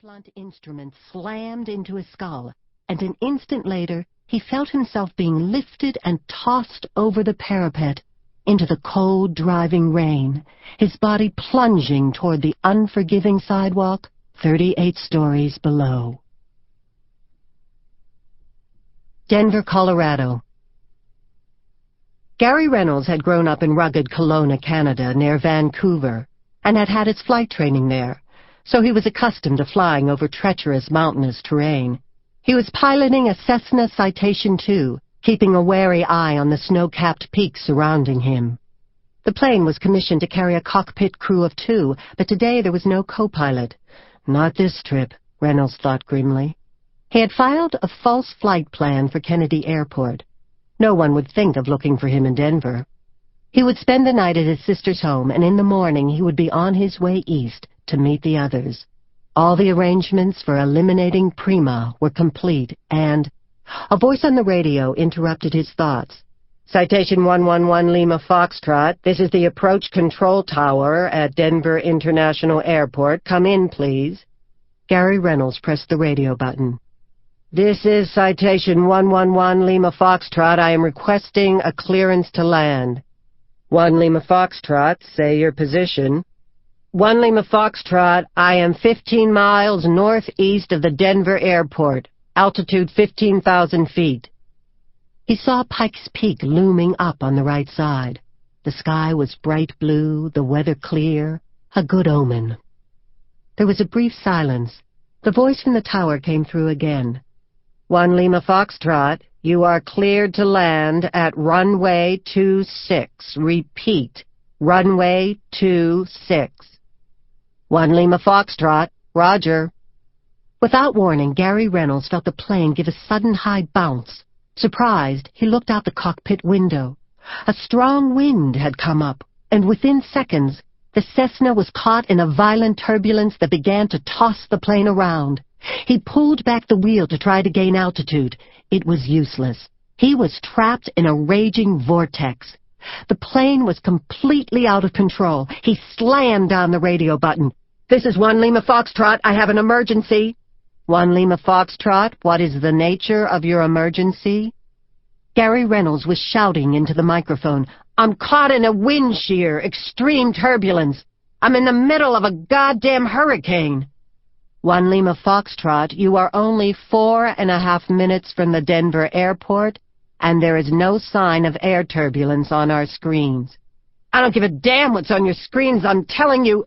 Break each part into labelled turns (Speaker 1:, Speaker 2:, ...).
Speaker 1: blunt instrument slammed into his skull, and an instant later he felt himself being lifted and tossed over the parapet into the cold, driving rain, his body plunging toward the unforgiving sidewalk 38 stories below. Denver, Colorado. Gary Reynolds had grown up in rugged Kelowna, Canada, near Vancouver, and had had his flight training there, so he was accustomed to flying over treacherous mountainous terrain. He was piloting a Cessna Citation II, keeping a wary eye on the snow-capped peaks surrounding him. The plane was commissioned to carry a cockpit crew of 2, but today there was no co-pilot. Not this trip, Reynolds thought grimly. He had filed a false flight plan for Kennedy Airport. No one would think of looking for him in Denver. He would spend the night at his sister's home, and in the morning he would be on his way east to meet the others. All the arrangements for eliminating Prima were complete, and a voice on the radio interrupted his thoughts. Citation 111 Lima Foxtrot, this is the approach control tower at Denver International Airport. Come in, please. Gary Reynolds pressed the radio button. This is Citation 111 Lima Foxtrot. I am requesting a clearance to land. 1 Lima Foxtrot, say your position. 1 Lima Foxtrot, I am 15 miles northeast of the Denver airport, altitude 15,000 feet. He saw Pikes Peak looming up on the right side. The sky was bright blue, the weather clear, a good omen. There was a brief silence. The voice from the tower came through again. 1 Lima Foxtrot, you are cleared to land at runway 26. Repeat, runway 26. 1 Lima Foxtrot, roger. Without warning, Gary Reynolds felt the plane give a sudden high bounce. Surprised, he looked out the cockpit window. A strong wind had come up, and within seconds, the Cessna was caught in a violent turbulence that began to toss the plane around. He pulled back the wheel to try to gain altitude. It was useless. He was trapped in a raging vortex. The plane was completely out of control. He slammed down the radio button. This is 1 Lima Foxtrot. I have an emergency. 1 Lima Foxtrot, what is the nature of your emergency? Gary Reynolds was shouting into the microphone. I'm caught in a wind shear, extreme turbulence. I'm in the middle of a goddamn hurricane. 1 Lima Foxtrot, you are only 4.5 minutes from the Denver airport, and there is no sign of air turbulence on our screens. I don't give a damn what's on your screens, I'm telling you.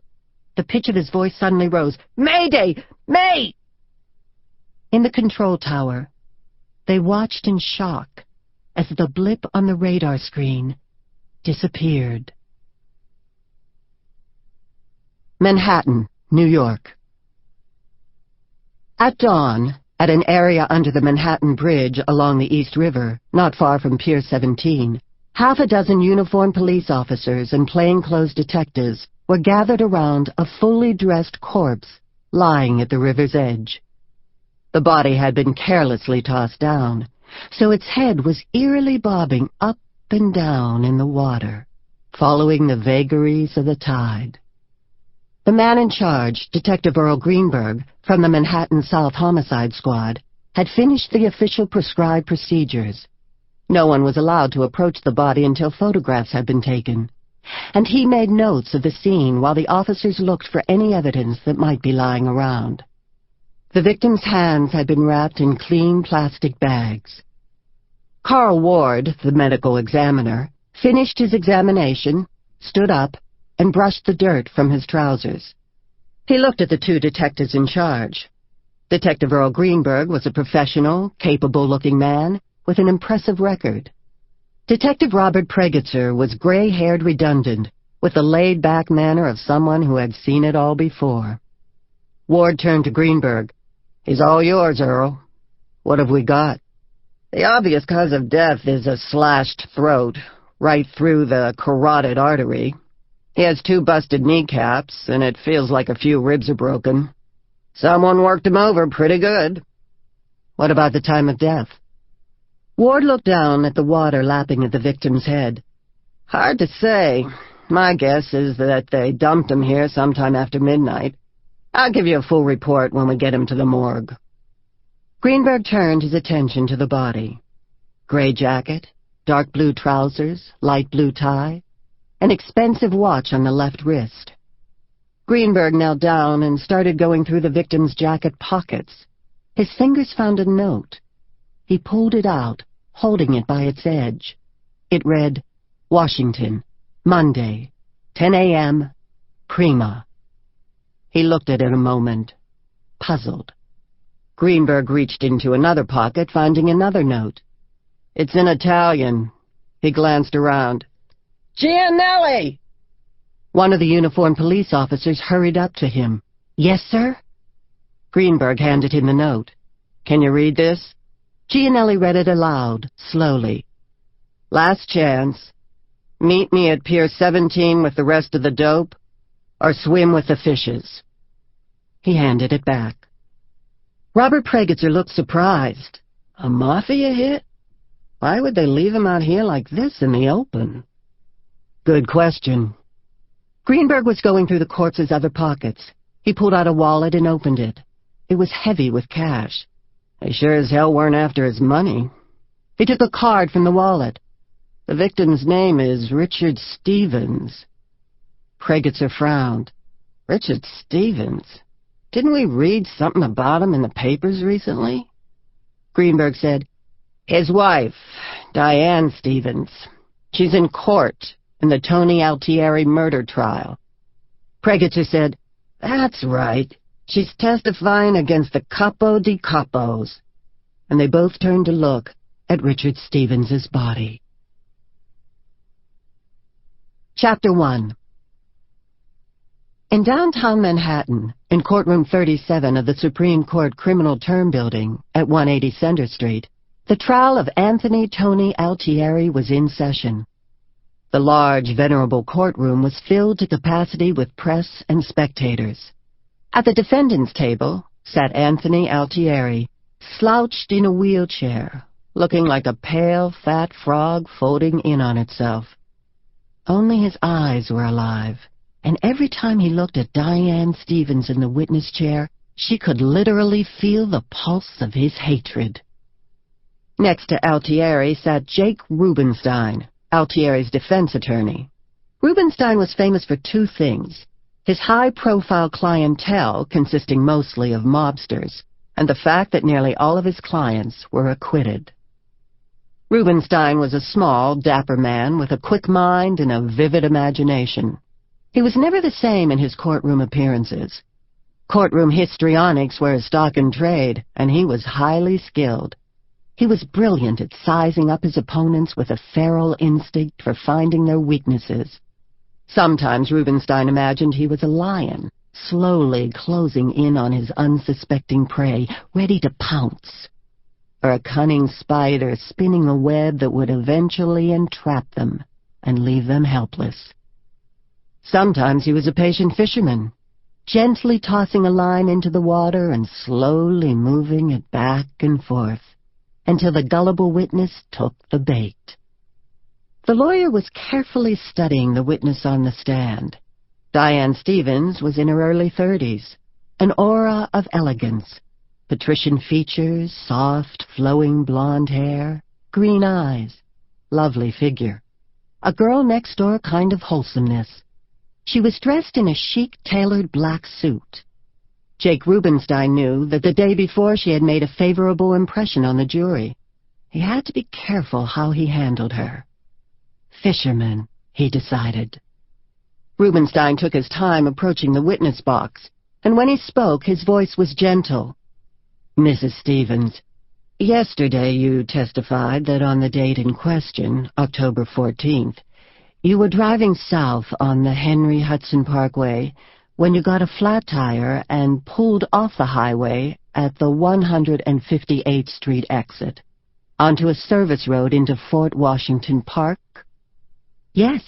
Speaker 1: The pitch of his voice suddenly rose. Mayday! May! In the control tower, they watched in shock as the blip on the radar screen disappeared. Manhattan, New York. At dawn, at an area under the Manhattan Bridge along the East River, not far from Pier 17, half a dozen uniformed police officers and plainclothes detectives were gathered around a fully dressed corpse lying at the river's edge. The body had been carelessly tossed down, so its head was eerily bobbing up and down in the water, following the vagaries of the tide. The man in charge, Detective Earl Greenberg, from the Manhattan South Homicide Squad, had finished the official prescribed procedures. No one was allowed to approach the body until photographs had been taken, and he made notes of the scene while the officers looked for any evidence that might be lying around. The victim's hands had been wrapped in clean plastic bags. Carl Ward, the medical examiner, finished his examination, stood up, and brushed the dirt from his trousers. He looked at the two detectives in charge. Detective Earl Greenberg was a professional, capable-looking man with an impressive record. Detective Robert Pregitzer was gray-haired redundant, with the laid-back manner of someone who had seen it all before. Ward turned to Greenberg. He's all yours, Earl. What have we got? The obvious cause of death is a slashed throat, right through the carotid artery. He has 2 busted kneecaps, and it feels like a few ribs are broken. Someone worked him over pretty good. What about the time of death? Ward looked down at the water lapping at the victim's head. Hard to say. My guess is that they dumped him here sometime after midnight. I'll give you a full report when we get him to the morgue. Greenberg turned his attention to the body. Gray jacket, dark blue trousers, light blue tie, an expensive watch on the left wrist. Greenberg knelt down and started going through the victim's jacket pockets. His fingers found a note. He pulled it out, holding it by its edge. It read, Washington, Monday, 10 a.m., Prima. He looked at it a moment, puzzled. Greenberg reached into another pocket, finding another note. It's in Italian. He glanced around. Gianelli! One of the uniformed police officers hurried up to him. Yes, sir? Greenberg handed him the note. Can you read this? Gianelli read it aloud, slowly. Last chance. Meet me at Pier 17 with the rest of the dope, or swim with the fishes. He handed it back. Robert Pregitzer looked surprised. A mafia hit? Why would they leave him out here like this in the open? Good question. Greenberg was going through the corpse's other pockets. He pulled out a wallet and opened it. It was heavy with cash. They sure as hell weren't after his money. He took a card from the wallet. The victim's name is Richard Stevens. Pregitzer frowned. Richard Stevens? Didn't we read something about him in the papers recently? Greenberg said, His wife, Diane Stevens. She's in court in the Tony Altieri murder trial. Pregitzer said, That's right. She's testifying against the capo di capos. And they both turned to look at Richard Stevens's body. Chapter 1. In downtown Manhattan, in courtroom 37 of the Supreme Court Criminal Term Building at 180 Center Street, the trial of Anthony Tony Altieri was in session. The large, venerable courtroom was filled to capacity with press and spectators. At the defendant's table sat Anthony Altieri, slouched in a wheelchair, looking like a pale, fat frog folding in on itself. Only his eyes were alive, and every time he looked at Diane Stevens in the witness chair, she could literally feel the pulse of his hatred. Next to Altieri sat Jake Rubenstein, Altieri's defense attorney. Rubenstein was famous for two things: his high-profile clientele, consisting mostly of mobsters, and the fact that nearly all of his clients were acquitted. Rubenstein was a small, dapper man with a quick mind and a vivid imagination. He was never the same in his courtroom appearances. Courtroom histrionics were his stock in trade, and he was highly skilled. He was brilliant at sizing up his opponents with a feral instinct for finding their weaknesses. Sometimes Rubenstein imagined he was a lion, slowly closing in on his unsuspecting prey, ready to pounce, or a cunning spider spinning a web that would eventually entrap them and leave them helpless. Sometimes he was a patient fisherman, gently tossing a line into the water and slowly moving it back and forth until the gullible witness took the bait. The lawyer was carefully studying the witness on the stand. Diane Stevens was in her early 30s, an aura of elegance, patrician features, soft, flowing blonde hair, green eyes, lovely figure. A girl next door kind of wholesomeness. She was dressed in a chic, tailored black suit. Jake Rubenstein knew that the day before she had made a favorable impression on the jury. He had to be careful how he handled her. Fisherman, he decided. Rubenstein took his time approaching the witness box, and when he spoke, his voice was gentle. Mrs. Stevens, yesterday you testified that on the date in question, October 14th, you were driving south on the Henry Hudson Parkway when you got a flat tire and pulled off the highway at the 158th Street exit, onto a service road into Fort Washington Park? Yes.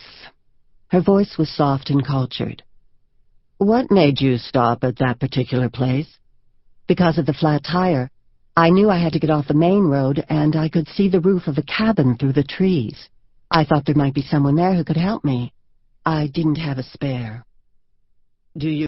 Speaker 1: Her voice was soft and cultured. What made you stop at that particular place? Because of the flat tire. I knew I had to get off the main road, and I could see the roof of a cabin through the trees. I thought there might be someone there who could help me. I didn't have a spare. Do you